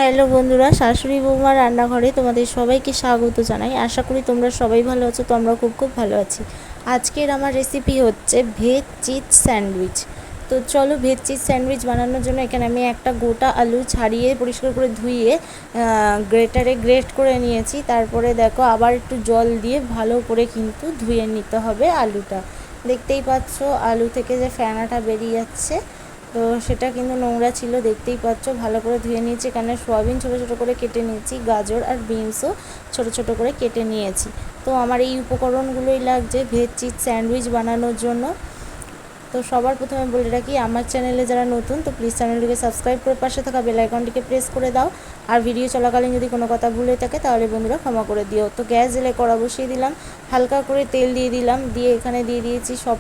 Hello বন্ধুরা, শাশুড়ি বৌমার রান্নাঘরে তোমাদের সবাইকে স্বাগত জানাই। আশা করি তোমরা সবাই ভালো আছো। তো আমরা খুব খুব ভালো আছি। আজকের আমার রেসিপি হচ্ছে ভেজ চিজ স্যান্ডউইচ। তো চলো, ভেজ চিজ স্যান্ডউইচ বানানোর জন্য এখানে আমি একটা গোটা আলু ছাড়িয়ে পরিষ্কার করে ধুয়ে গ্রেটারে গ্রেট করে নিয়েছি। তারপরে দেখো, আবার একটু জল দিয়ে ভালো করে কিন্তু ধুয়ে নিতে হবে আলুটা। দেখতেই পাচ্ছ আলু থেকে যে ফেনাটা বেরিয়ে যাচ্ছে, তো সেটা কিন্তু নোংরা ছিল, দেখতেই পাচ্ছ। ভালো করে ধুয়ে নিয়েছি। এখানে সয়াবিন ছোটো ছোটো করে কেটে নিয়েছি, গাজর আর বিনসও ছোটো ছোটো করে কেটে নিয়েছি। তো আমার এই উপকরণগুলোই লাগছে ভেজ চিজ স্যান্ডউইচ বানানোর জন্য। তো সবার প্রথমে বলে রাখি, আমার চ্যানেলে যারা নতুন তো প্লিজ চ্যানেলটিকে সাবস্ক্রাইব করে পাশে থাকা বেল আইকনটিকে প্রেস করে দাও। আর ভিডিও চলাকালীন যদি কোনো কথা ভুলে থাকে তাহলে বন্ধুরা ক্ষমা করে দিও। তো গ্যাস জেলে কড়া বসিয়ে দিলাম, হালকা করে তেল দিয়ে দিলাম, দিয়ে এখানে দিয়ে দিয়েছি সব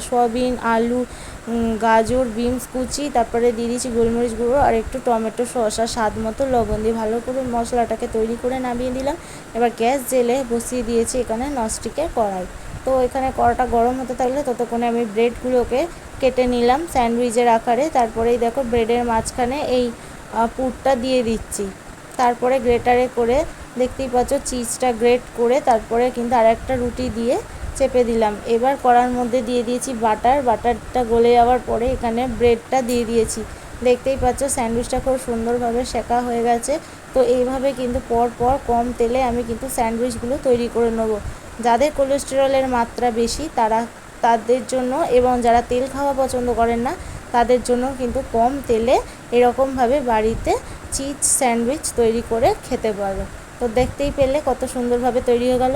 সয়াবিন, আলু, গাজর, বিনস কুচি, তারপরে দিয়ে দিয়েছি গোলমরিচ গুঁড়ো আর একটু টমেটো শসা, স্বাদ মতো লবণ দিয়ে ভালো করে মশলাটাকে তৈরি করে নামিয়ে দিলাম। এবার গ্যাস জেলে বসিয়ে দিয়েছি এখানে ননস্টিকের কড়াই। তো এখানে কড়াটা গরম হতে থাকলে ততক্ষণে আমি ব্রেডগুলোকে কেটে নিলাম স্যান্ডউইচের আকারে। তারপরেই দেখো ব্রেডের মাঝখানে এই পুরটা দিয়ে দিচ্ছি। তারপরে গ্রেটারে করে দেখতেই পাচ্ছ চিজটা গ্রেট করে তারপরে কিন্তু আর একটা রুটি দিয়ে চেপে দিলাম। এবার কড়ার মধ্যে দিয়ে দিয়েছি বাটারটা গলে যাওয়ার পরে এখানে ব্রেডটা দিয়ে দিয়েছি। দেখতেই পাচ্ছ স্যান্ডউইচটা খুব সুন্দরভাবে সেঁকা হয়ে গেছে। তো এইভাবে কিন্তু পর কম তেলে আমি কিন্তু স্যান্ডউইচগুলো তৈরি করে নেবো। যাদের কোলেস্টেরলের মাত্রা বেশি তাদের জন্য, এবং যারা তেল খাওয়া পছন্দ করেন না তাদের জন্য কিন্তু কম তেলে এরকমভাবে বাড়িতে চিজ স্যান্ডউইচ তৈরি করে খেতে পারো। তো দেখতেই পেলে কত সুন্দরভাবে তৈরি হয়ে গেল।